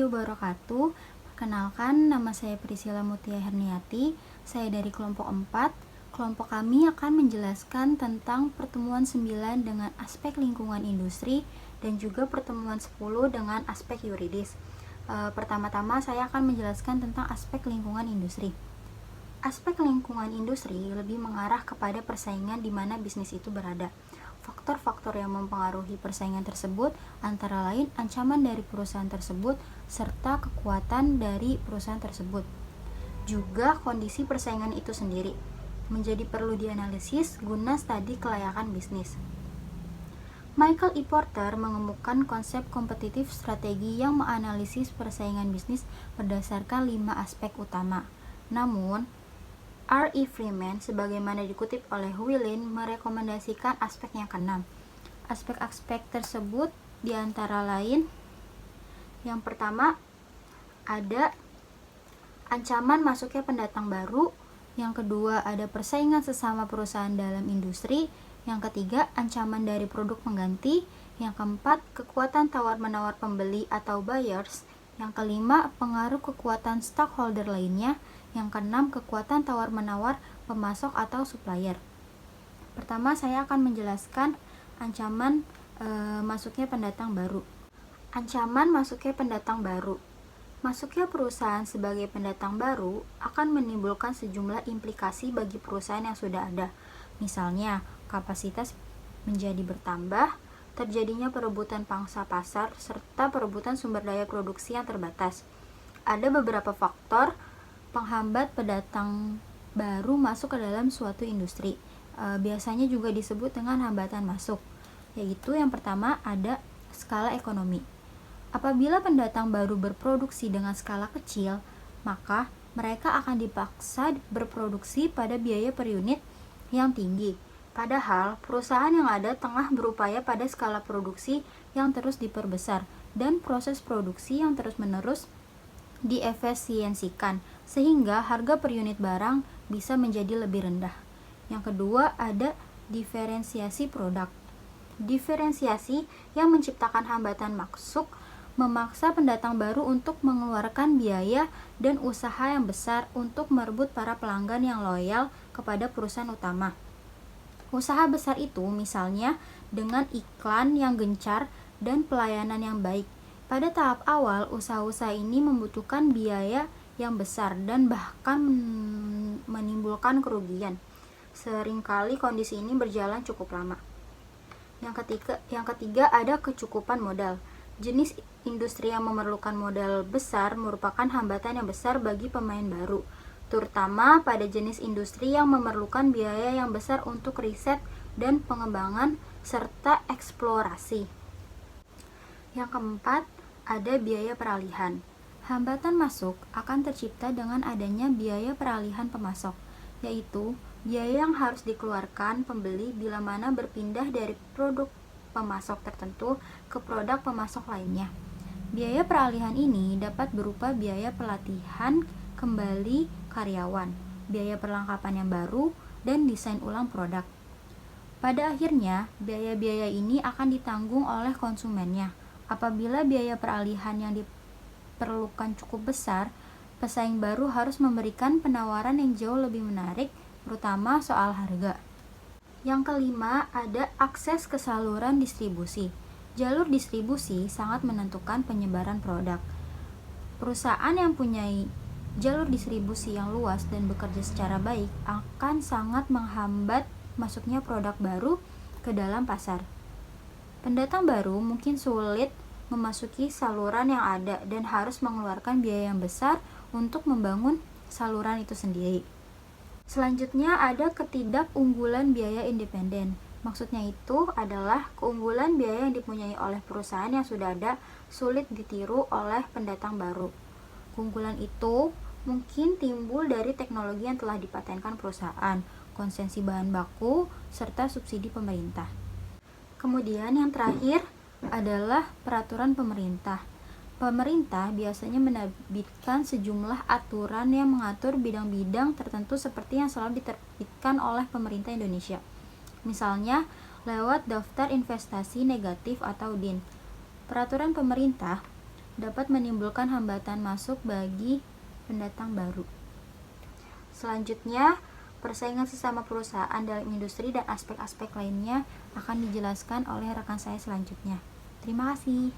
warahmatullahi wabarakatuh. Perkenalkan, nama saya Priscilla Mutia Herniati. Saya dari kelompok 4. Kelompok kami akan menjelaskan tentang pertemuan 9 dengan aspek lingkungan industri dan juga pertemuan 10 dengan aspek yuridis. Pertama-tama saya akan menjelaskan tentang aspek lingkungan industri. Aspek lingkungan industri lebih mengarah kepada persaingan di mana bisnis itu berada. Faktor-faktor yang mempengaruhi persaingan tersebut antara lain ancaman dari perusahaan tersebut serta kekuatan dari perusahaan tersebut. Juga kondisi persaingan itu sendiri menjadi perlu dianalisis guna studi kelayakan bisnis. Michael E. Porter mengemukakan konsep kompetitif strategi yang menganalisis persaingan bisnis berdasarkan 5 aspek utama. Namun, R. E. Freeman, sebagaimana dikutip oleh Willin, merekomendasikan aspek yang keenam. Aspek-aspek tersebut diantara lain, yang pertama ada ancaman masuknya pendatang baru, yang kedua ada persaingan sesama perusahaan dalam industri, yang ketiga ancaman dari produk pengganti, yang keempat kekuatan tawar-menawar pembeli atau buyers, yang kelima pengaruh kekuatan stockholder lainnya, yang keenam kekuatan tawar-menawar pemasok atau supplier. Pertama saya akan menjelaskan ancaman masuknya pendatang baru. Ancaman masuknya pendatang baru. Masuknya perusahaan sebagai pendatang baru akan menimbulkan sejumlah implikasi bagi perusahaan yang sudah ada. Misalnya, kapasitas menjadi bertambah, terjadinya perebutan pangsa pasar, serta perebutan sumber daya produksi yang terbatas. Ada beberapa faktor penghambat pendatang baru masuk ke dalam suatu industri. Biasanya juga disebut dengan hambatan masuk, yaitu yang pertama ada skala ekonomi. Apabila pendatang baru berproduksi dengan skala kecil, maka mereka akan dipaksa berproduksi pada biaya per unit yang tinggi. Padahal perusahaan yang ada tengah berupaya pada skala produksi yang terus diperbesar dan proses produksi yang terus-menerus diefisiensikan sehingga harga per unit barang bisa menjadi lebih rendah. Yang kedua ada diferensiasi produk. Diferensiasi yang menciptakan hambatan masuk memaksa pendatang baru untuk mengeluarkan biaya dan usaha yang besar untuk merebut para pelanggan yang loyal kepada perusahaan utama. Usaha besar itu misalnya dengan iklan yang gencar dan pelayanan yang baik. Pada tahap awal, usaha-usaha ini membutuhkan biaya yang besar dan bahkan menimbulkan kerugian. Seringkali kondisi ini berjalan cukup lama. Yang ketiga ada kecukupan modal. Jenis industri yang memerlukan modal besar merupakan hambatan yang besar bagi pemain baru, terutama pada jenis industri yang memerlukan biaya yang besar untuk riset dan pengembangan serta eksplorasi. Yang keempat, ada biaya peralihan. Hambatan masuk akan tercipta dengan adanya biaya peralihan pemasok, yaitu biaya yang harus dikeluarkan pembeli bila mana berpindah dari produk pemasok tertentu ke produk pemasok lainnya. Biaya peralihan ini dapat berupa biaya pelatihan kembali karyawan, biaya perlengkapan yang baru, dan desain ulang produk. Pada akhirnya, biaya-biaya ini akan ditanggung oleh konsumennya. Apabila biaya peralihan yang diperlukan cukup besar, pesaing baru harus memberikan penawaran yang jauh lebih menarik, terutama soal harga. Yang kelima, ada akses ke saluran distribusi. Jalur distribusi sangat menentukan penyebaran produk. Perusahaan yang punya jalur distribusi yang luas dan bekerja secara baik akan sangat menghambat masuknya produk baru ke dalam pasar. Pendatang baru mungkin sulit memasuki saluran yang ada dan harus mengeluarkan biaya yang besar untuk membangun saluran itu sendiri. Selanjutnya ada ketidakunggulan biaya independen. Maksudnya itu adalah keunggulan biaya yang dipunyai oleh perusahaan yang sudah ada sulit ditiru oleh pendatang baru. Keunggulan itu mungkin timbul dari teknologi yang telah dipatenkan perusahaan, konsesi bahan baku, serta subsidi pemerintah. Kemudian yang terakhir adalah peraturan pemerintah. Pemerintah biasanya menerbitkan sejumlah aturan yang mengatur bidang-bidang tertentu seperti yang selalu diterbitkan oleh pemerintah Indonesia. Misalnya lewat daftar investasi negatif atau DIN. Peraturan pemerintah dapat menimbulkan hambatan masuk bagi pendatang baru. Selanjutnya, persaingan sesama perusahaan dalam industri dan aspek-aspek lainnya akan dijelaskan oleh rekan saya selanjutnya. Terima kasih.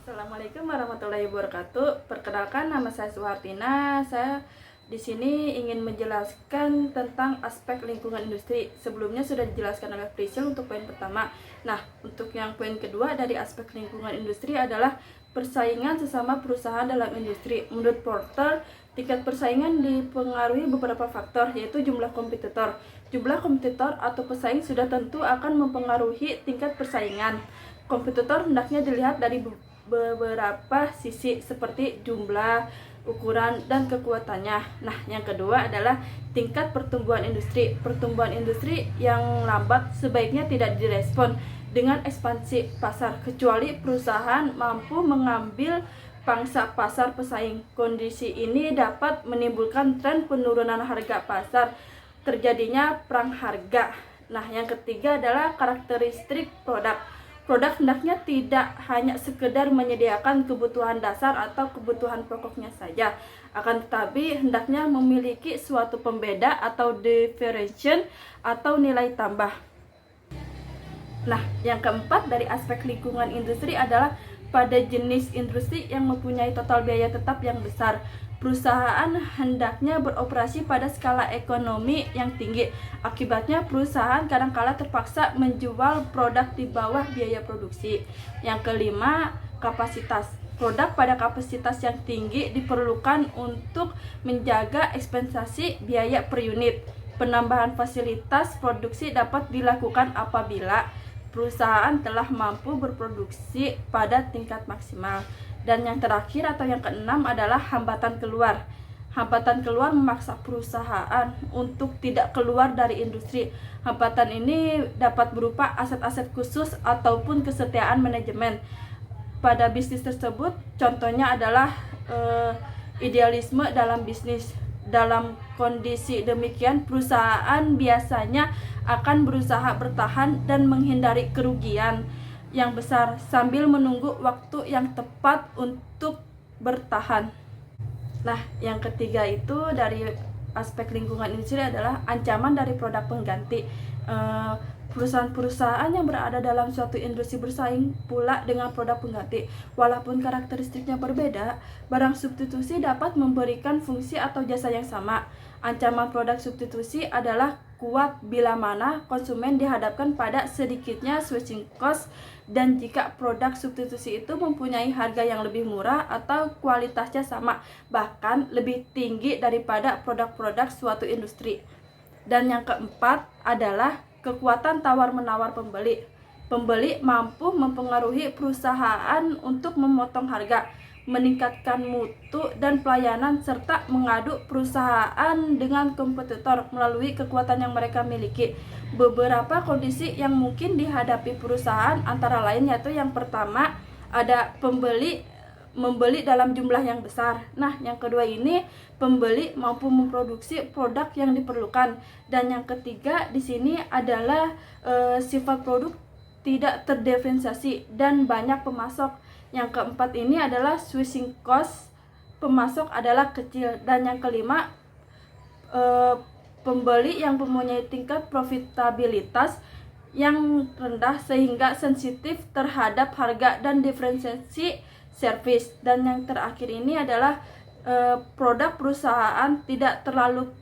Assalamualaikum warahmatullahi wabarakatuh. Perkenalkan, nama saya Suhartina. Saya di sini ingin menjelaskan tentang aspek lingkungan industri. Sebelumnya sudah dijelaskan oleh Priscil untuk poin pertama. Nah, untuk yang poin kedua dari aspek lingkungan industri adalah persaingan sesama perusahaan dalam industri. Menurut Porter, tingkat persaingan dipengaruhi beberapa faktor, yaitu jumlah kompetitor. Jumlah kompetitor atau pesaing sudah tentu akan mempengaruhi tingkat persaingan. Kompetitor hendaknya dilihat dari beberapa sisi seperti jumlah, ukuran, dan kekuatannya. Nah, yang kedua adalah tingkat pertumbuhan industri. Pertumbuhan industri yang lambat sebaiknya tidak direspon dengan ekspansi pasar, kecuali perusahaan mampu mengambil pangsa pasar pesaing. Kondisi ini dapat menimbulkan tren penurunan harga pasar, terjadinya perang harga. Nah, yang ketiga adalah karakteristik produk. Produk hendaknya tidak hanya sekedar menyediakan kebutuhan dasar atau kebutuhan pokoknya saja, akan tetapi hendaknya memiliki suatu pembeda atau differentiation atau nilai tambah. Nah, yang keempat dari aspek lingkungan industri adalah pada jenis industri yang mempunyai total biaya tetap yang besar. Perusahaan hendaknya beroperasi pada skala ekonomi yang tinggi. Akibatnya perusahaan kadangkala terpaksa menjual produk di bawah biaya produksi. Yang kelima, kapasitas. Produk pada kapasitas yang tinggi diperlukan untuk menjaga ekspektasi biaya per unit. Penambahan fasilitas produksi dapat dilakukan apabila perusahaan telah mampu berproduksi pada tingkat maksimal. Dan yang terakhir atau yang keenam adalah hambatan keluar. Hambatan keluar memaksa perusahaan untuk tidak keluar dari industri. Hambatan ini dapat berupa aset-aset khusus ataupun kesetiaan manajemen pada bisnis tersebut. Contohnya adalah idealisme dalam bisnis. Dalam kondisi demikian, perusahaan biasanya akan berusaha bertahan dan menghindari kerugian yang besar sambil menunggu waktu yang tepat untuk bertahan. Nah, yang ketiga itu dari aspek lingkungan industri adalah ancaman dari produk pengganti. Perusahaan-perusahaan yang berada dalam suatu industri bersaing pula dengan produk pengganti. Walaupun karakteristiknya berbeda, barang substitusi dapat memberikan fungsi atau jasa yang sama. Ancaman produk substitusi adalah kuat bila mana konsumen dihadapkan pada sedikitnya switching cost, dan jika produk substitusi itu mempunyai harga yang lebih murah atau kualitasnya sama, bahkan lebih tinggi daripada produk-produk suatu industri. Dan yang keempat adalah kekuatan tawar-menawar pembeli. Pembeli mampu mempengaruhi perusahaan untuk memotong harga, meningkatkan mutu dan pelayanan, serta mengadu perusahaan dengan kompetitor melalui kekuatan yang mereka miliki. Beberapa kondisi yang mungkin dihadapi perusahaan antara lain yaitu yang pertama ada membeli dalam jumlah yang besar. Nah, yang kedua ini pembeli mampu memproduksi produk yang diperlukan. Dan yang ketiga di sini adalah sifat produk tidak terdiferensiasi dan banyak pemasok. Yang keempat ini adalah switching cost, pemasok adalah kecil. Dan yang kelima, pembeli yang mempunyai tingkat profitabilitas yang rendah sehingga sensitif terhadap harga dan diferensiasi service. Dan yang terakhir ini adalah produk perusahaan tidak terlalu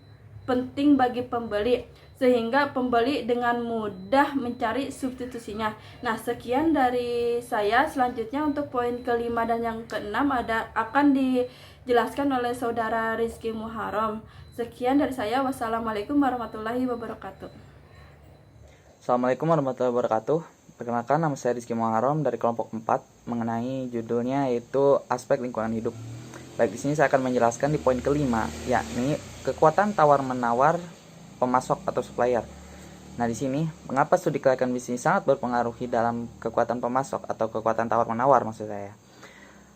penting bagi pembeli sehingga pembeli dengan mudah mencari substitusinya. Nah, sekian dari saya. Selanjutnya untuk poin kelima dan yang keenam akan dijelaskan oleh saudara Rizky Muharram. Sekian dari saya. Wassalamualaikum warahmatullahi wabarakatuh. Assalamualaikum warahmatullahi wabarakatuh. Perkenalkan, nama saya Rizky Muharram dari kelompok 4 mengenai judulnya yaitu aspek lingkungan hidup. Baik, di sini saya akan menjelaskan di poin kelima, yakni kekuatan tawar-menawar pemasok atau supplier. Nah, di sini mengapa studi kelayakan bisnis sangat berpengaruh dalam kekuatan pemasok atau kekuatan tawar-menawar maksud saya.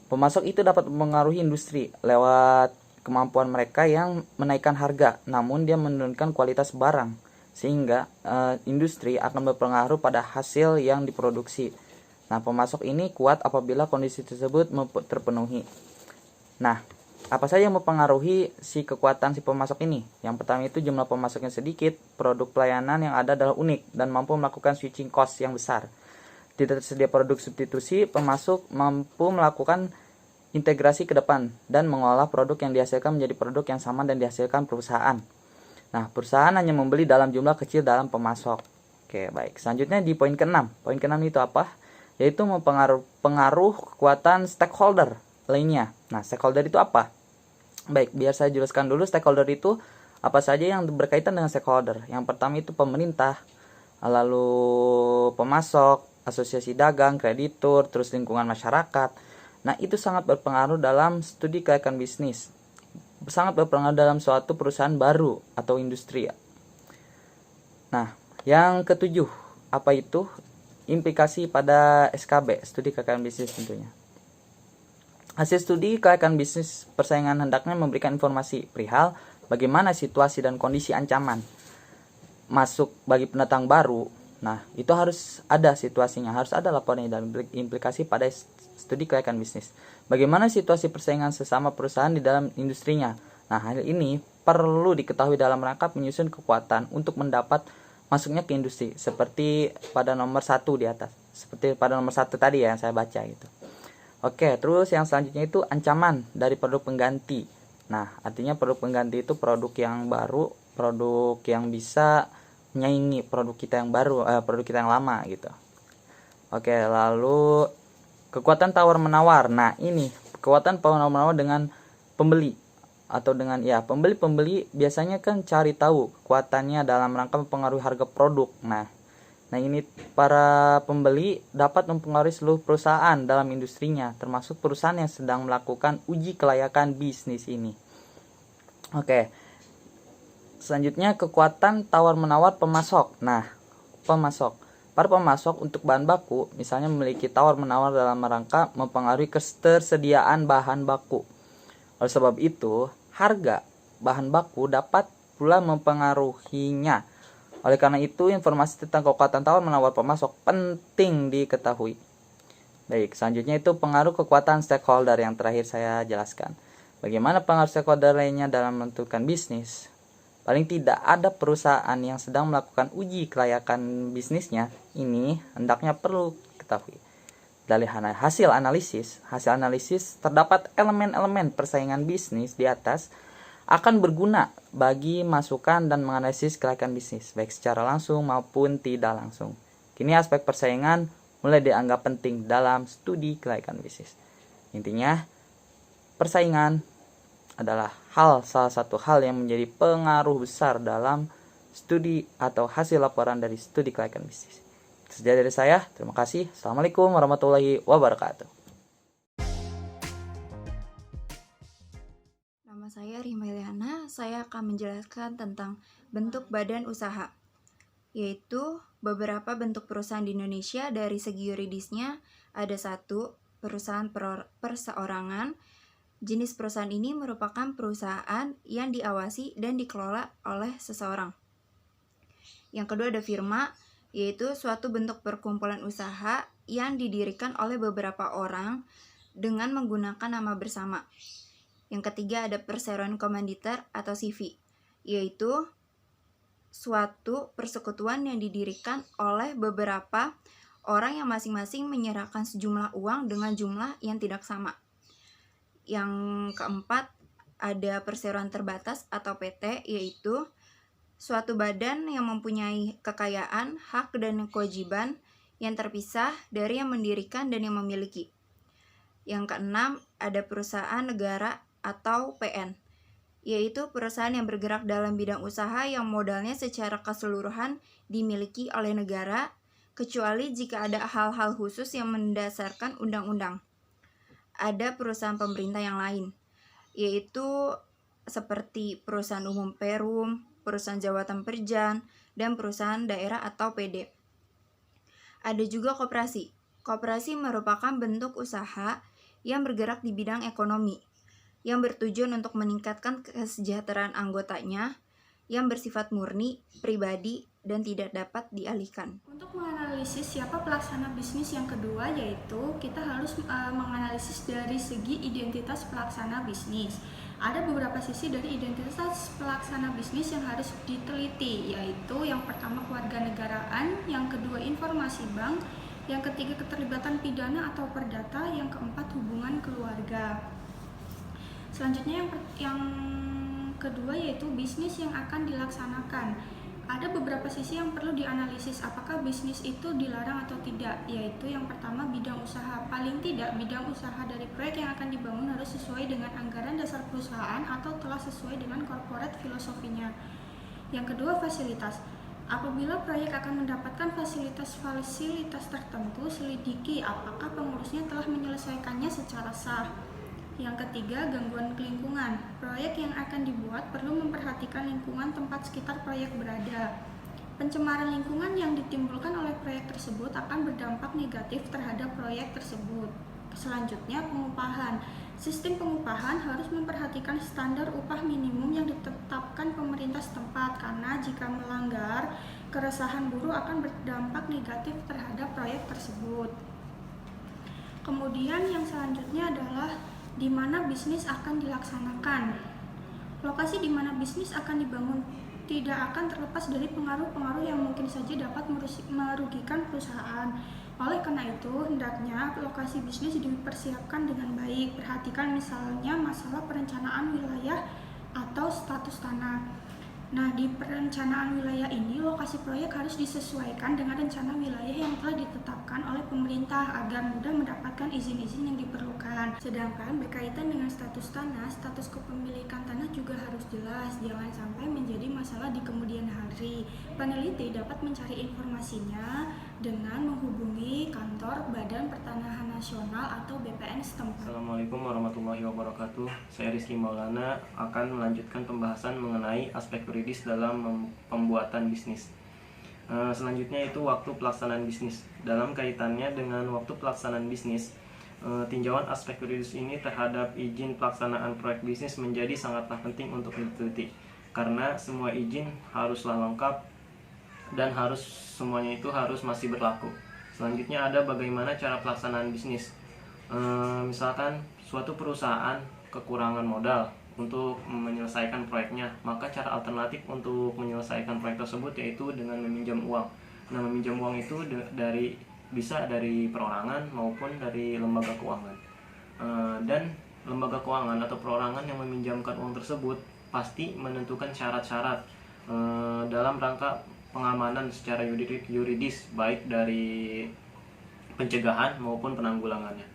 Pemasok itu dapat mempengaruhi industri lewat kemampuan mereka yang menaikkan harga, namun dia menurunkan kualitas barang, sehingga industri akan berpengaruh pada hasil yang diproduksi. Nah, pemasok ini kuat apabila kondisi tersebut terpenuhi. Nah, apa saja yang mempengaruhi kekuatan si pemasok ini? Yang pertama itu jumlah pemasoknya sedikit, produk pelayanan yang ada adalah unik, dan mampu melakukan switching cost yang besar. Tidak tersedia produk substitusi, pemasok mampu melakukan integrasi ke depan dan mengolah produk yang dihasilkan menjadi produk yang sama dan dihasilkan perusahaan. Nah, perusahaan hanya membeli dalam jumlah kecil dalam pemasok. Oke, baik. Selanjutnya di poin ke-6. Poin ke-6 itu apa? Yaitu pengaruh kekuatan stakeholder lainnya. Nah, stakeholder itu apa? Baik, biar saya jelaskan dulu stakeholder itu apa saja yang berkaitan dengan stakeholder. Yang pertama itu pemerintah, lalu pemasok, asosiasi dagang, kreditur, terus lingkungan masyarakat. Nah, itu sangat berpengaruh dalam studi kelayakan bisnis. Sangat berpengaruh dalam suatu perusahaan baru atau industri. Nah, yang ketujuh, apa itu? Implikasi pada SKB, studi kelayakan bisnis tentunya. Hasil studi kelayakan bisnis persaingan hendaknya memberikan informasi perihal bagaimana situasi dan kondisi ancaman masuk bagi pendatang baru. Nah, itu harus ada situasinya, harus ada laporannya dan implikasi pada studi kelayakan bisnis. Bagaimana situasi persaingan sesama perusahaan di dalam industrinya. Nah, hal ini perlu diketahui dalam rangka menyusun kekuatan untuk mendapat masuknya ke industri, seperti pada nomor 1 di atas, seperti pada nomor 1 tadi ya yang saya baca gitu. Oke, terus yang selanjutnya itu ancaman dari produk pengganti. Nah, artinya produk pengganti itu produk yang baru, produk yang bisa menyaingi produk kita yang baru, produk kita yang lama gitu. Oke, lalu kekuatan tawar menawar. Nah, ini kekuatan tawar menawar dengan pembeli atau dengan pembeli biasanya kan cari tahu kekuatannya dalam rangka mempengaruhi harga produk. Nah, ini para pembeli dapat mempengaruhi seluruh perusahaan dalam industrinya, termasuk perusahaan yang sedang melakukan uji kelayakan bisnis ini. Oke. Selanjutnya kekuatan tawar-menawar pemasok. Nah, pemasok. Para pemasok untuk bahan baku misalnya memiliki tawar-menawar dalam rangka mempengaruhi ketersediaan bahan baku. Oleh sebab itu, harga bahan baku dapat pula mempengaruhinya. Oleh karena itu, informasi tentang kekuatan tawar-menawar pemasok penting diketahui. Baik, selanjutnya itu pengaruh kekuatan stakeholder yang terakhir saya jelaskan. Bagaimana pengaruh stakeholder lainnya dalam menentukan bisnis? Paling tidak ada perusahaan yang sedang melakukan uji kelayakan bisnisnya, ini hendaknya perlu diketahui. Dari hasil analisis terdapat elemen-elemen persaingan bisnis di atas akan berguna bagi masukan dan menganalisis kelayakan bisnis, baik secara langsung maupun tidak langsung. Kini aspek persaingan mulai dianggap penting dalam studi kelayakan bisnis. Intinya, persaingan adalah salah satu hal yang menjadi pengaruh besar dalam studi atau hasil laporan dari studi kelayakan bisnis. Itu saja dari saya. Terima kasih. Assalamualaikum warahmatullahi wabarakatuh. Nama saya Rima Ilyana, saya akan menjelaskan tentang bentuk badan usaha, yaitu beberapa bentuk perusahaan di Indonesia. Dari segi yuridisnya, ada 1, perusahaan perseorangan. Jenis perusahaan ini merupakan perusahaan yang diawasi dan dikelola oleh seseorang. Yang kedua ada firma, yaitu suatu bentuk perkumpulan usaha yang didirikan oleh beberapa orang dengan menggunakan nama bersama. Yang ketiga ada perseroan komanditer atau CV, yaitu suatu persekutuan yang didirikan oleh beberapa orang yang masing-masing menyerahkan sejumlah uang dengan jumlah yang tidak sama. Yang keempat ada perseroan terbatas atau PT, yaitu suatu badan yang mempunyai kekayaan, hak, dan kewajiban yang terpisah dari yang mendirikan dan yang memiliki. Yang keenam ada perusahaan negara atau PN, yaitu perusahaan yang bergerak dalam bidang usaha yang modalnya secara keseluruhan dimiliki oleh negara, kecuali jika ada hal-hal khusus yang mendasarkan undang-undang. Ada perusahaan pemerintah yang lain, yaitu seperti perusahaan umum Perum, perusahaan jawatan perjan, dan perusahaan daerah atau PD. Ada juga koperasi. Koperasi merupakan bentuk usaha yang bergerak di bidang ekonomi, yang bertujuan untuk meningkatkan kesejahteraan anggotanya, yang bersifat murni, pribadi, dan tidak dapat dialihkan. Untuk menganalisis siapa pelaksana bisnis yang kedua, yaitu kita harus menganalisis dari segi identitas pelaksana bisnis. Ada beberapa sisi dari identitas pelaksana bisnis yang harus diteliti, yaitu yang pertama kewarganegaraan, yang kedua informasi bank, yang ketiga keterlibatan pidana atau perdata, yang keempat hubungan keluarga. Selanjutnya yang kedua yaitu bisnis yang akan dilaksanakan. Ada beberapa sisi yang perlu dianalisis, apakah bisnis itu dilarang atau tidak, yaitu yang pertama bidang usaha. Paling tidak bidang usaha dari proyek yang akan dibangun harus sesuai dengan anggaran dasar perusahaan atau telah sesuai dengan corporate filosofinya. Yang kedua fasilitas. Apabila proyek akan mendapatkan fasilitas tertentu, selidiki apakah pengurusnya telah menyelesaikannya secara sah. Yang ketiga, gangguan lingkungan. Proyek yang akan dibuat perlu memperhatikan lingkungan tempat sekitar proyek berada. Pencemaran lingkungan yang ditimbulkan oleh proyek tersebut akan berdampak negatif terhadap proyek tersebut. Selanjutnya, pengupahan. Sistem pengupahan harus memperhatikan standar upah minimum yang ditetapkan pemerintah setempat, karena jika melanggar, keresahan buruh akan berdampak negatif terhadap proyek tersebut. Kemudian yang selanjutnya adalah di mana bisnis akan dilaksanakan. Lokasi di mana bisnis akan dibangun tidak akan terlepas dari pengaruh-pengaruh yang mungkin saja dapat merugikan perusahaan. Oleh karena itu, hendaknya lokasi bisnis dipersiapkan dengan baik. Perhatikan misalnya masalah perencanaan wilayah atau status tanah. Nah, di perencanaan wilayah ini, lokasi proyek harus disesuaikan dengan rencana wilayah yang telah ditetapkan oleh pemerintah agar mudah mendapatkan izin-izin yang diperlukan. Sedangkan berkaitan dengan status tanah, status kepemilikan tanah juga harus jelas, jangan sampai menjadi masalah di kemudian hari. Peneliti dapat mencari informasinya dengan menghubungi kantor Badan Pertanahan Nasional atau BPN setempat. Assalamualaikum warahmatullahi wabarakatuh. Saya Rizky Maulana akan melanjutkan pembahasan mengenai aspek yuridis dalam pembuatan bisnis. Selanjutnya itu waktu pelaksanaan bisnis. Dalam kaitannya dengan waktu pelaksanaan bisnis, tinjauan aspek yuridis ini terhadap izin pelaksanaan proyek bisnis menjadi sangatlah penting untuk diteliti, karena semua izin haruslah lengkap dan semuanya itu harus masih berlaku. Selanjutnya ada bagaimana cara pelaksanaan bisnis. Misalkan suatu perusahaan kekurangan modal untuk menyelesaikan proyeknya, maka cara alternatif untuk menyelesaikan proyek tersebut yaitu dengan meminjam uang. Nah, meminjam uang itu bisa dari perorangan maupun dari lembaga keuangan. Dan lembaga keuangan atau perorangan yang meminjamkan uang tersebut pasti menentukan syarat-syarat dalam rangka pengamanan secara yuridis, baik dari pencegahan maupun penanggulangannya.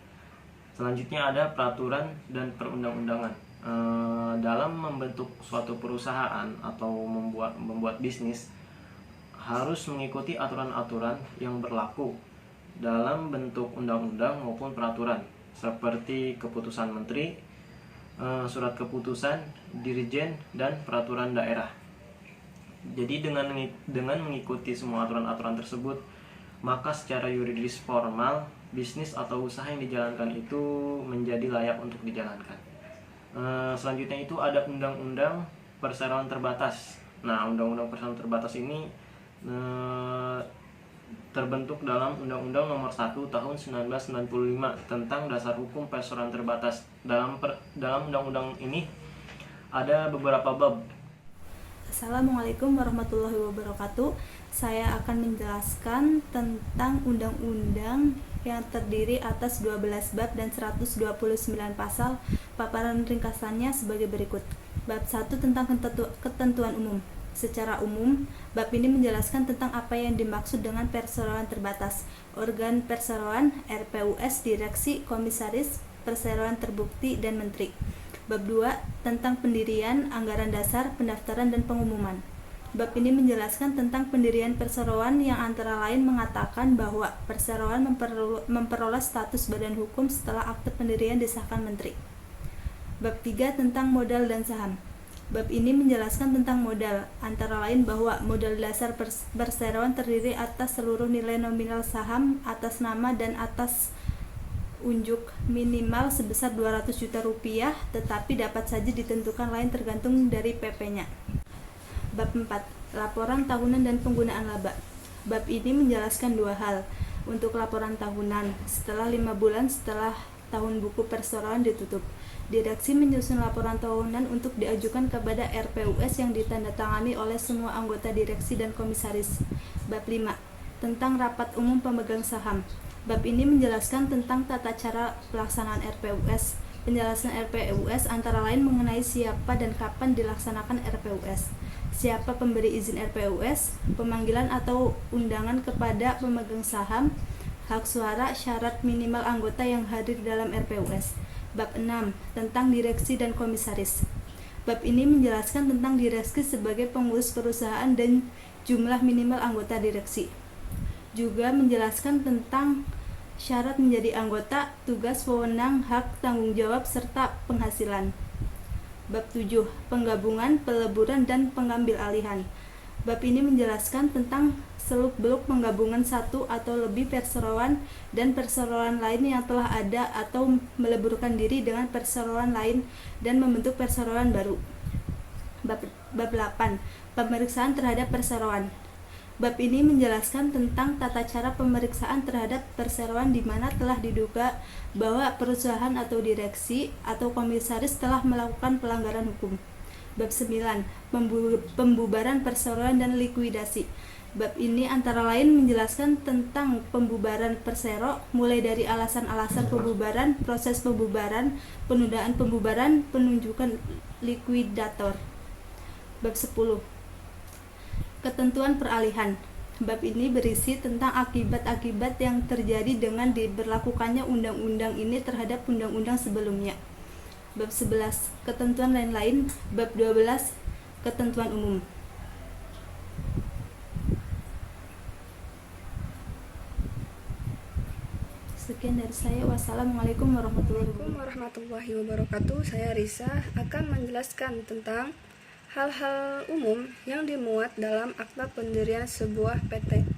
Selanjutnya ada peraturan dan perundang-undangan. Dalam membentuk suatu perusahaan atau membuat bisnis harus mengikuti aturan-aturan yang berlaku dalam bentuk undang-undang maupun peraturan, seperti keputusan menteri, surat keputusan dirjen, dan peraturan daerah. Jadi dengan mengikuti semua aturan-aturan tersebut, maka secara yuridis formal bisnis atau usaha yang dijalankan itu menjadi layak untuk dijalankan. Selanjutnya itu ada undang-undang perseroan terbatas. Nah, undang-undang perseroan terbatas ini terbentuk dalam Undang-Undang Nomor 1 Tahun 1995 tentang Dasar Hukum Perseroan Terbatas. Dalam undang-undang ini ada beberapa bab. Assalamualaikum warahmatullahi wabarakatuh. Saya akan menjelaskan tentang undang-undang yang terdiri atas 12 bab dan 129 pasal. Paparan ringkasannya sebagai berikut. Bab 1 tentang ketentuan umum. Secara umum, bab ini menjelaskan tentang apa yang dimaksud dengan perseroan terbatas. Organ perseroan, RPUS, direksi, komisaris, perseroan terbukti, dan menteri. Bab 2 tentang pendirian, anggaran dasar, pendaftaran, dan pengumuman. Bab ini menjelaskan tentang pendirian perseroan yang antara lain mengatakan bahwa perseroan memperoleh status badan hukum setelah akte pendirian disahkan menteri. Bab 3 tentang modal dan saham. Bab ini menjelaskan tentang modal, antara lain bahwa modal dasar perseroan terdiri atas seluruh nilai nominal saham atas nama dan atas unjuk minimal sebesar 200 juta rupiah, tetapi dapat saja ditentukan lain tergantung dari PP-nya. Bab 4 Laporan tahunan dan penggunaan laba. Bab ini menjelaskan dua hal. Untuk laporan tahunan, setelah 5 bulan setelah tahun buku perseroan ditutup, direksi menyusun laporan tahunan untuk diajukan kepada RPUS yang ditandatangani oleh semua anggota direksi dan komisaris. Bab 5. Tentang rapat umum pemegang saham. Bab ini menjelaskan tentang tata cara pelaksanaan RPUS. Penjelasan RPUS antara lain mengenai siapa dan kapan dilaksanakan RPUS, siapa pemberi izin RPUS, pemanggilan atau undangan kepada pemegang saham, hak suara, syarat minimal anggota yang hadir dalam RPUS. Bab 6. Tentang direksi dan komisaris. Bab ini menjelaskan tentang direksi sebagai pengurus perusahaan dan jumlah minimal anggota direksi. Juga menjelaskan tentang syarat menjadi anggota, tugas, wewenang, hak, tanggung jawab, serta penghasilan. Bab 7. Penggabungan, peleburan, dan pengambil alihan. Bab ini menjelaskan tentang seluk-beluk penggabungan satu atau lebih perseroan dan perseroan lain yang telah ada atau meleburkan diri dengan perseroan lain dan membentuk perseroan baru. Bab 8. Pemeriksaan terhadap perseroan. Bab ini menjelaskan tentang tata cara pemeriksaan terhadap perseroan di mana telah diduga bahwa perusahaan atau direksi atau komisaris telah melakukan pelanggaran hukum. Bab 9. Pembubaran perseroan dan likuidasi. Bab ini antara lain menjelaskan tentang pembubaran persero, mulai dari alasan-alasan pembubaran, proses pembubaran, penundaan pembubaran, penunjukan likuidator. Bab 10. Ketentuan peralihan. Bab ini berisi tentang akibat-akibat yang terjadi dengan diberlakukannya undang-undang ini terhadap undang-undang sebelumnya. Bab 11. Ketentuan lain-lain. Bab 12. Ketentuan umum. Sekian dari saya. Wassalamualaikum warahmatullahi wabarakatuh. Saya Risa akan menjelaskan tentang hal-hal umum yang dimuat dalam akta pendirian sebuah PT.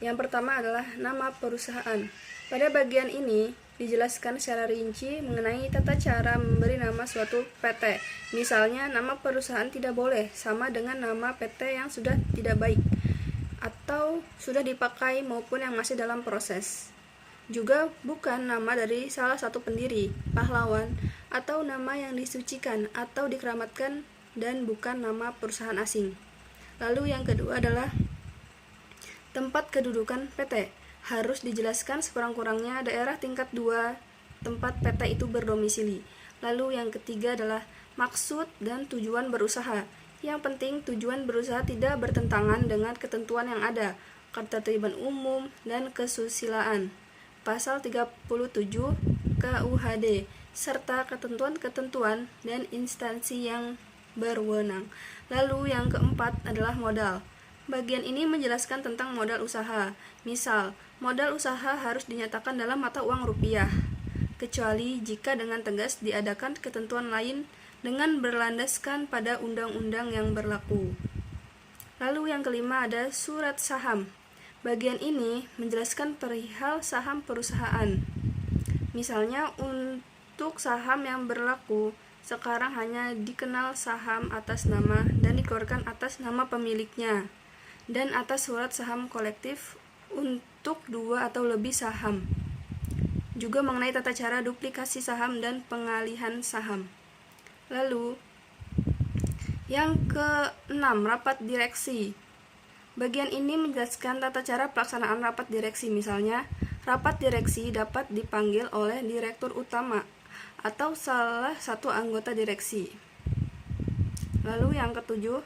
Yang pertama adalah nama perusahaan. Pada bagian ini dijelaskan secara rinci mengenai tata cara memberi nama suatu PT. Misalnya, nama perusahaan tidak boleh sama dengan nama PT yang sudah tidak baik atau sudah dipakai maupun yang masih dalam proses. Juga bukan nama dari salah satu pendiri, pahlawan, atau nama yang disucikan atau dikeramatkan, dan bukan nama perusahaan asing. Lalu yang kedua adalah tempat kedudukan PT. Harus dijelaskan sekurang-kurangnya daerah tingkat 2 tempat PT itu berdomisili. Lalu yang ketiga adalah maksud dan tujuan berusaha. Yang penting tujuan berusaha tidak bertentangan dengan ketentuan yang ada, ketertiban umum dan kesusilaan. Pasal 37 KUHD serta ketentuan-ketentuan dan instansi yang berwenang. Lalu yang keempat adalah modal. Bagian ini menjelaskan tentang modal usaha. Misal, modal usaha harus dinyatakan dalam mata uang rupiah, kecuali jika dengan tegas diadakan ketentuan lain dengan berlandaskan pada undang-undang yang berlaku. Lalu yang kelima ada surat saham. Bagian ini menjelaskan perihal saham perusahaan. Misalnya, untuk saham yang berlaku sekarang hanya dikenal saham atas nama dan dikeluarkan atas nama pemiliknya, dan atas surat saham kolektif untuk 2 atau lebih saham. Juga mengenai tata cara duplikasi saham dan pengalihan saham. Lalu yang keenam, rapat direksi. Bagian ini menjelaskan tata cara pelaksanaan rapat direksi. Misalnya, rapat direksi dapat dipanggil oleh direktur utama atau salah satu anggota direksi. Lalu yang ketujuh,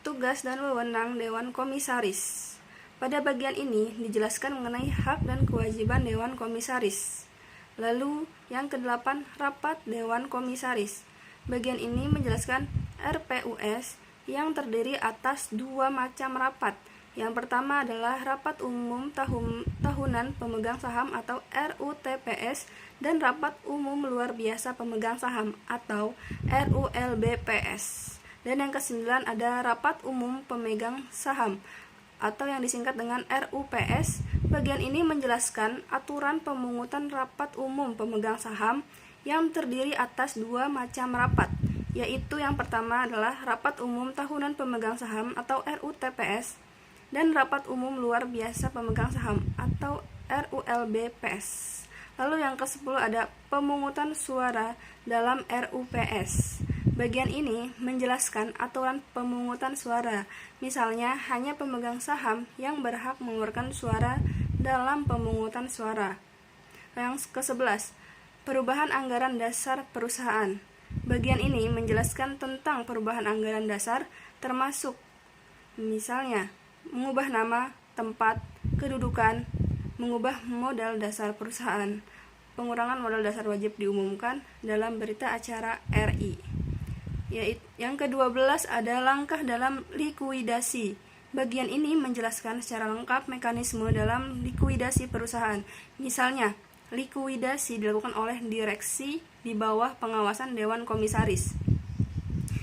tugas dan wewenang Dewan Komisaris. Pada bagian ini dijelaskan mengenai hak dan kewajiban Dewan Komisaris. Lalu yang kedelapan, rapat Dewan Komisaris. Bagian ini menjelaskan RPUS yang terdiri atas 2 macam rapat. Yang pertama adalah Rapat Umum Tahunan Pemegang Saham atau RUTPS dan Rapat Umum Luar Biasa Pemegang Saham atau RULBPS. Dan yang ke-9 ada Rapat Umum Pemegang Saham atau yang disingkat dengan RUPS. Bagian ini menjelaskan aturan pemungutan Rapat Umum Pemegang Saham yang terdiri atas 2 macam rapat. yaitu yang pertama adalah Rapat Umum Tahunan Pemegang Saham atau RUTPS dan Rapat Umum Luar Biasa Pemegang Saham atau RULBPS. Lalu yang ke-10 ada pemungutan suara dalam RUPS. Bagian ini menjelaskan aturan pemungutan suara. Misalnya, hanya pemegang saham yang berhak mengeluarkan suara dalam pemungutan suara. Yang ke-11, perubahan anggaran dasar perusahaan. Bagian ini menjelaskan tentang perubahan anggaran dasar termasuk misalnya mengubah nama, tempat, kedudukan, mengubah modal dasar perusahaan. Pengurangan modal dasar wajib diumumkan dalam berita acara RI. Yang ke-12 ada langkah dalam likuidasi. Bagian ini menjelaskan secara lengkap mekanisme dalam likuidasi perusahaan. Misalnya, likuidasi dilakukan oleh direksi di bawah pengawasan Dewan Komisaris.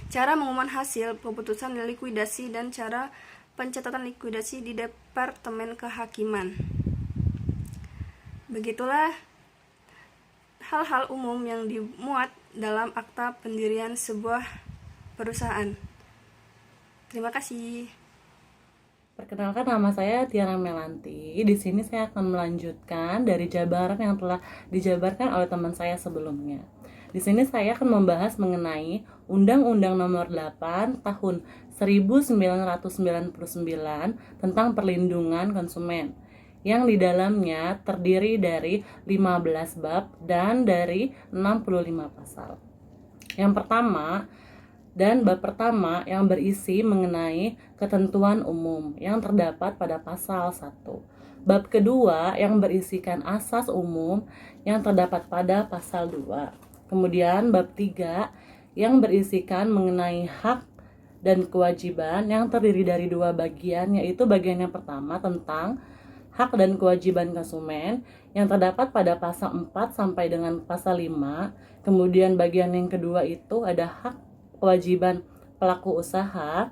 Cara pengumuman hasil keputusan likuidasi dan cara pencatatan likuidasi di Departemen Kehakiman. Begitulah hal-hal umum yang dimuat dalam akta pendirian sebuah perusahaan. Terima kasih. Perkenalkan, nama saya Tiara Melanti. Di sini saya akan melanjutkan dari jabaran yang telah dijabarkan oleh teman saya sebelumnya. Di sini saya akan membahas mengenai Undang-Undang Nomor 8 Tahun 1999 tentang Perlindungan Konsumen, yang di dalamnya terdiri dari 15 bab dan dari 65 pasal. Yang pertama, bab pertama yang berisi mengenai ketentuan umum yang terdapat pada pasal 1. Bab kedua yang berisikan asas umum yang terdapat pada pasal 2. Kemudian bab 3 yang berisikan mengenai hak dan kewajiban yang terdiri dari 2 bagian, yaitu bagian yang pertama tentang hak dan kewajiban konsumen yang terdapat pada pasal 4 sampai dengan pasal 5. Kemudian bagian yang kedua itu ada hak kewajiban pelaku usaha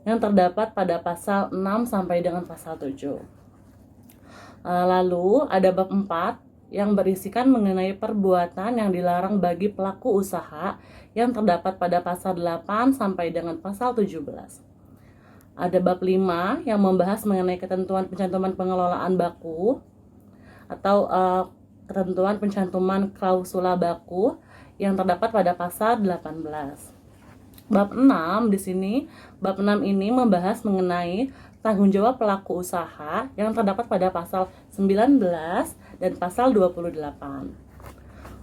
yang terdapat pada pasal 6 sampai dengan pasal 7. Lalu ada bab 4 yang berisikan mengenai perbuatan yang dilarang bagi pelaku usaha yang terdapat pada pasal 8 sampai dengan pasal 17. Ada bab 5 yang membahas mengenai ketentuan pencantuman pengelolaan baku atau ketentuan pencantuman klausula baku yang terdapat pada pasal 18. Bab 6 di sini, bab 6 ini membahas mengenai tanggung jawab pelaku usaha yang terdapat pada pasal 19 dan pasal 28.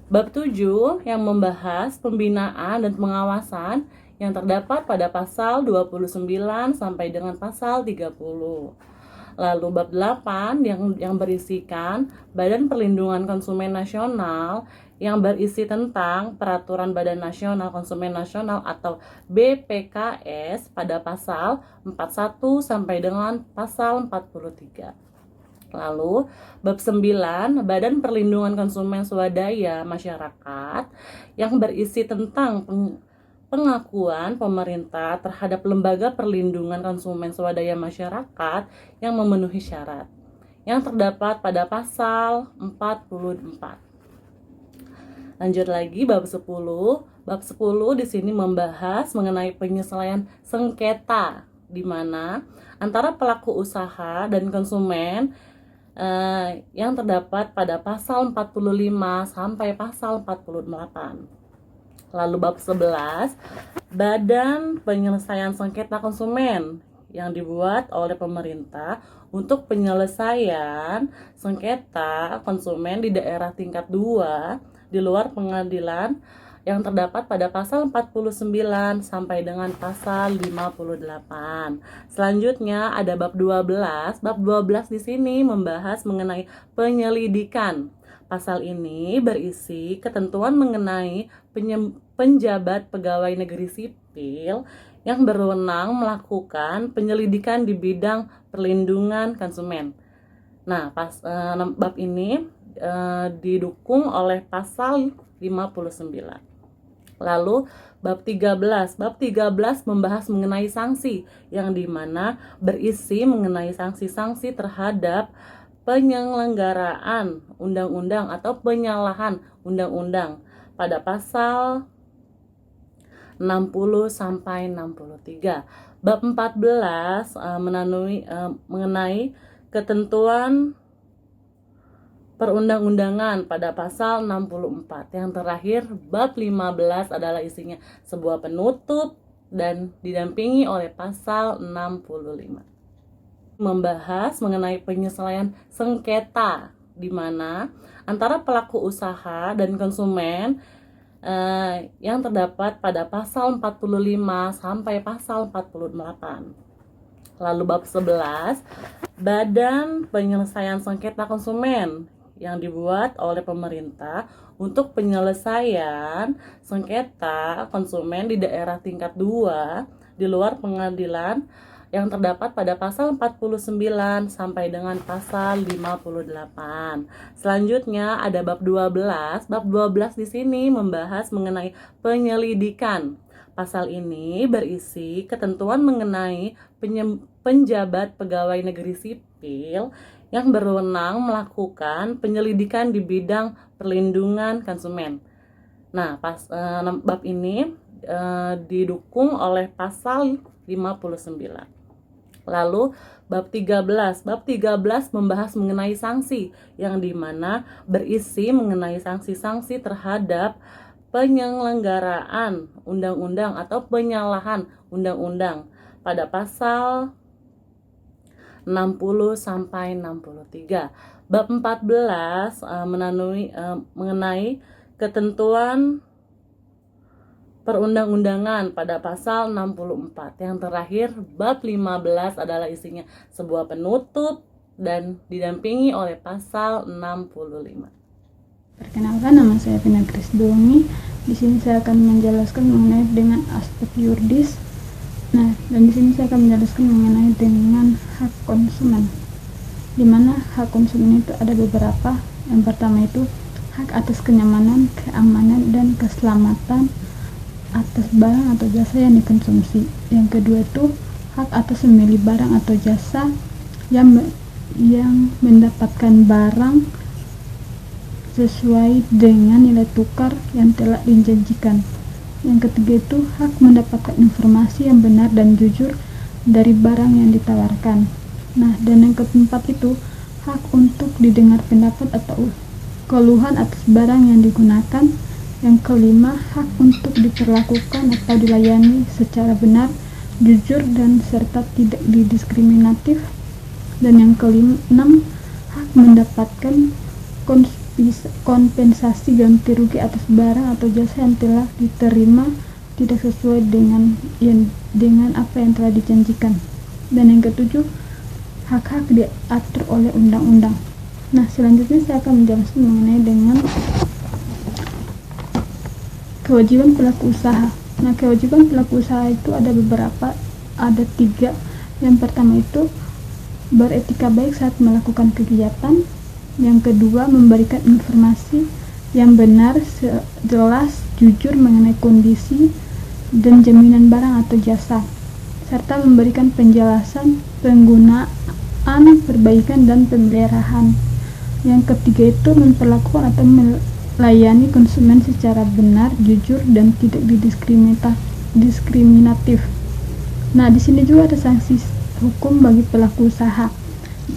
Bab 7 yang membahas pembinaan dan pengawasan yang terdapat pada pasal 29 sampai dengan pasal 30. Lalu bab 8 yang berisikan Badan Perlindungan Konsumen Nasional yang berisi tentang Peraturan Badan Nasional Konsumen Nasional atau BPKS pada pasal 41 sampai dengan pasal 43. Lalu bab 9 Badan Perlindungan Konsumen Swadaya Masyarakat yang berisi tentang pengakuan pemerintah terhadap lembaga perlindungan konsumen swadaya masyarakat yang memenuhi syarat yang terdapat pada pasal 44. Lanjut lagi bab 10. Bab 10 di sini membahas mengenai penyelesaian sengketa di mana antara pelaku usaha dan konsumen yang terdapat pada pasal 45 sampai pasal 48. Lalu bab 11, Badan Penyelesaian Sengketa Konsumen yang dibuat oleh pemerintah untuk penyelesaian sengketa konsumen di daerah tingkat 2 di luar pengadilan yang terdapat pada pasal 49 sampai dengan pasal 58. Selanjutnya ada bab 12. Bab 12 di sini membahas mengenai penyelidikan. Pasal ini berisi ketentuan mengenai penjabat pegawai negeri sipil yang berwenang melakukan penyelidikan di bidang perlindungan konsumen. Nah, bab ini didukung oleh pasal 59. Lalu bab 13. Bab 13 membahas mengenai sanksi yang dimana berisi mengenai sanksi-sanksi terhadap penyelenggaraan undang-undang atau penyalahan undang-undang pada pasal 60 sampai 63. Bab 14 mengenai ketentuan perundang-undangan pada pasal 64. Yang terakhir, bab 15 adalah isinya sebuah penutup dan didampingi oleh pasal 65. Membahas mengenai penyesuaian sengketa di mana antara pelaku usaha dan konsumen yang terdapat pada pasal 45 sampai pasal 48. Lalu bab 11, Badan Penyelesaian Sengketa Konsumen yang dibuat oleh pemerintah untuk penyelesaian sengketa konsumen di daerah tingkat 2 di luar pengadilan yang terdapat pada pasal 49 sampai dengan pasal 58. Selanjutnya ada bab 12. Bab 12 di sini membahas mengenai penyelidikan. Pasal ini berisi ketentuan mengenai penjabat pegawai negeri sipil yang berwenang melakukan penyelidikan di bidang perlindungan konsumen. Nah, bab ini didukung oleh pasal 59. Lalu bab 13. Bab 13 membahas mengenai sanksi yang dimana berisi mengenai sanksi-sanksi terhadap penyelenggaraan undang-undang atau penyalahan undang-undang pada pasal 60 sampai 63. Bab 14 mengenai ketentuan perundang-undangan pada pasal 64. Yang terakhir, bab 15 adalah isinya sebuah penutup dan didampingi oleh pasal 65. Perkenalkan, nama saya Vina Krisdomi. Di sini saya akan menjelaskan mengenai dengan aspek yuridis. Nah, dan di sini saya akan menjelaskan mengenai dengan hak konsumen. Di mana hak konsumen itu ada beberapa. Yang pertama itu hak atas kenyamanan, keamanan, dan keselamatan atas barang atau jasa yang dikonsumsi. Yang kedua itu hak atas memilih barang atau jasa yang mendapatkan barang sesuai dengan nilai tukar yang telah dijanjikan. Yang ketiga itu hak mendapatkan informasi yang benar dan jujur dari barang yang ditawarkan. Nah, dan yang keempat itu hak untuk didengar pendapat atau keluhan atas barang yang digunakan. Yang kelima, hak untuk diperlakukan atau dilayani secara benar, jujur, dan serta tidak didiskriminatif. Dan yang keenam, hak mendapatkan kompensasi ganti rugi atas barang atau jasa yang telah diterima tidak sesuai dengan apa yang telah dijanjikan. Dan yang ketujuh, hak-hak diatur oleh undang-undang. Nah, selanjutnya saya akan menjelaskan mengenai dengan kewajiban pelaku usaha. Nah, kewajiban pelaku usaha itu ada beberapa, ada 3. Yang pertama itu beretika baik saat melakukan kegiatan. Yang kedua, memberikan informasi yang benar, jelas, jujur mengenai kondisi dan jaminan barang atau jasa, serta memberikan penjelasan penggunaan, perbaikan, dan pemeliharaan. Yang ketiga itu memperlakukan atau melayani konsumen secara benar, jujur, dan tidak diskriminatif. Nah, di sini juga ada sanksi hukum bagi pelaku usaha.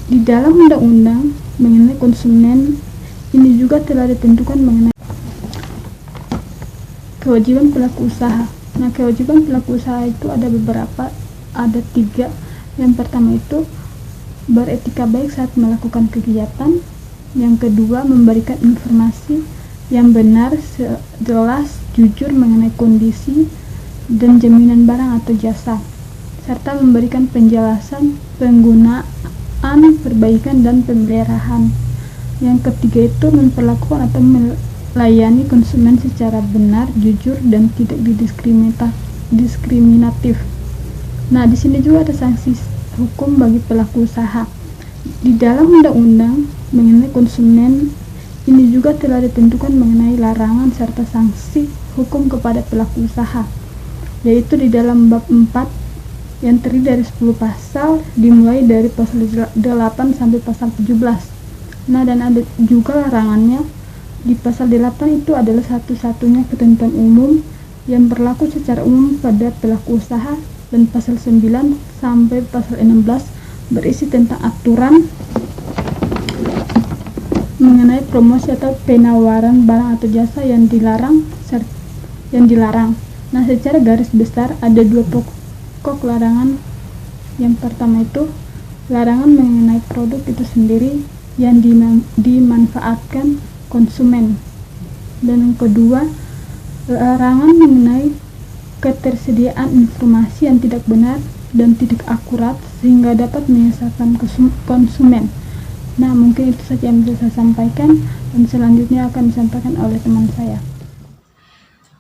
Di dalam undang-undang mengenai konsumen ini juga telah ditentukan mengenai kewajiban pelaku usaha. Nah, kewajiban pelaku usaha itu ada beberapa, ada 3. Yang pertama itu beretika baik saat melakukan kegiatan. Yang kedua, memberikan informasi yang benar, jelas, jujur mengenai kondisi dan jaminan barang atau jasa, serta memberikan penjelasan penggunaan, perbaikan, dan pemeliharaan. Yang ketiga itu memperlakukan atau melayani konsumen secara benar, jujur, dan tidak diskriminatif. Nah, di sini juga ada sanksi hukum bagi pelaku usaha. Di dalam undang-undang mengenai konsumen ini juga telah ditentukan mengenai larangan serta sanksi hukum kepada pelaku usaha, yaitu di dalam bab 4 yang terdiri dari 10 pasal, dimulai dari pasal 8 sampai pasal 17. Nah, dan ada juga larangannya. Di pasal 8 itu adalah satu-satunya ketentuan umum yang berlaku secara umum pada pelaku usaha, dan pasal 9 sampai pasal 16 berisi tentang aturan mengenai promosi atau penawaran barang atau jasa yang dilarang. Nah, secara garis besar ada 2 pokok larangan. Yang pertama itu larangan mengenai produk itu sendiri yang dimanfaatkan konsumen, dan yang kedua larangan mengenai ketersediaan informasi yang tidak benar dan tidak akurat sehingga dapat menyesatkan konsumen. Nah, mungkin itu saja yang bisa saya sampaikan, dan selanjutnya akan disampaikan oleh teman saya.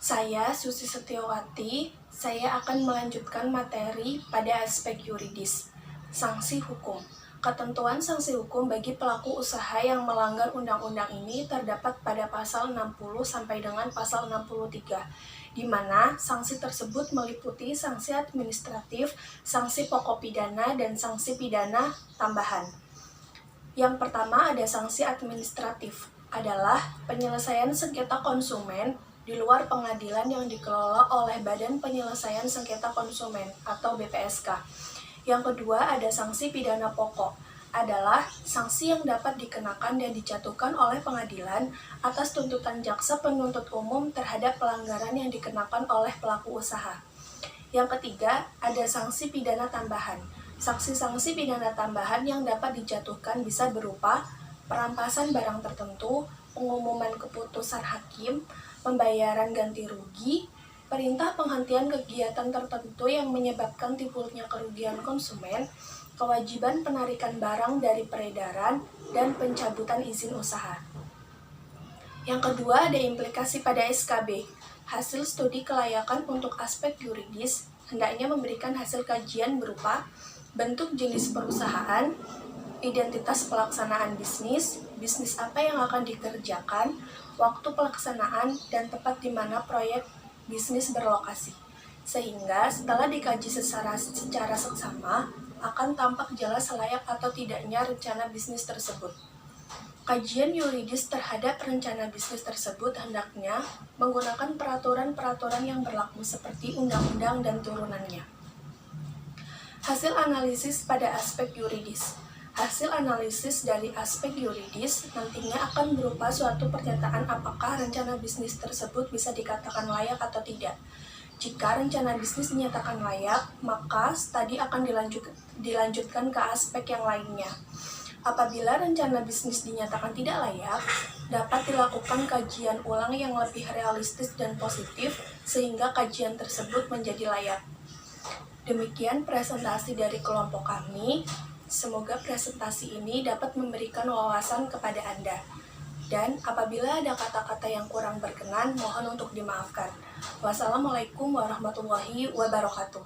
Saya Susi Setiawati, saya akan melanjutkan materi pada aspek yuridis, sanksi hukum. Ketentuan sanksi hukum bagi pelaku usaha yang melanggar undang-undang ini terdapat pada pasal 60 sampai dengan pasal 63, di mana sanksi tersebut meliputi sanksi administratif, sanksi pokok pidana, dan sanksi pidana tambahan. Yang pertama ada sanksi administratif, adalah penyelesaian sengketa konsumen di luar pengadilan yang dikelola oleh Badan Penyelesaian Sengketa Konsumen atau BPSK. Yang kedua ada sanksi pidana pokok, adalah sanksi yang dapat dikenakan dan dijatuhkan oleh pengadilan atas tuntutan jaksa penuntut umum terhadap pelanggaran yang dikenakan oleh pelaku usaha. Yang ketiga ada sanksi pidana tambahan. Sanksi-sanksi pidana tambahan yang dapat dijatuhkan bisa berupa perampasan barang tertentu, pengumuman keputusan hakim, pembayaran ganti rugi, perintah penghentian kegiatan tertentu yang menyebabkan timbulnya kerugian konsumen, kewajiban penarikan barang dari peredaran, dan pencabutan izin usaha. Yang kedua ada implikasi pada SKB. Hasil studi kelayakan untuk aspek yuridis hendaknya memberikan hasil kajian berupa bentuk jenis perusahaan, identitas pelaksanaan bisnis, bisnis apa yang akan dikerjakan, waktu pelaksanaan, dan tempat di mana proyek bisnis berlokasi, sehingga setelah dikaji secara seksama akan tampak jelas layak atau tidaknya rencana bisnis tersebut. Kajian yuridis terhadap rencana bisnis tersebut hendaknya menggunakan peraturan-peraturan yang berlaku seperti undang-undang dan turunannya. Hasil analisis pada aspek yuridis. Hasil analisis dari aspek yuridis nantinya akan berupa suatu pernyataan apakah rencana bisnis tersebut bisa dikatakan layak atau tidak. Jika rencana bisnis dinyatakan layak, maka studi akan dilanjutkan ke aspek yang lainnya. Apabila rencana bisnis dinyatakan tidak layak, dapat dilakukan kajian ulang yang lebih realistis dan positif sehingga kajian tersebut menjadi layak. Demikian presentasi dari kelompok kami. Semoga presentasi ini dapat memberikan wawasan kepada Anda. Dan apabila ada kata-kata yang kurang berkenan, mohon untuk dimaafkan. Wassalamualaikum warahmatullahi wabarakatuh.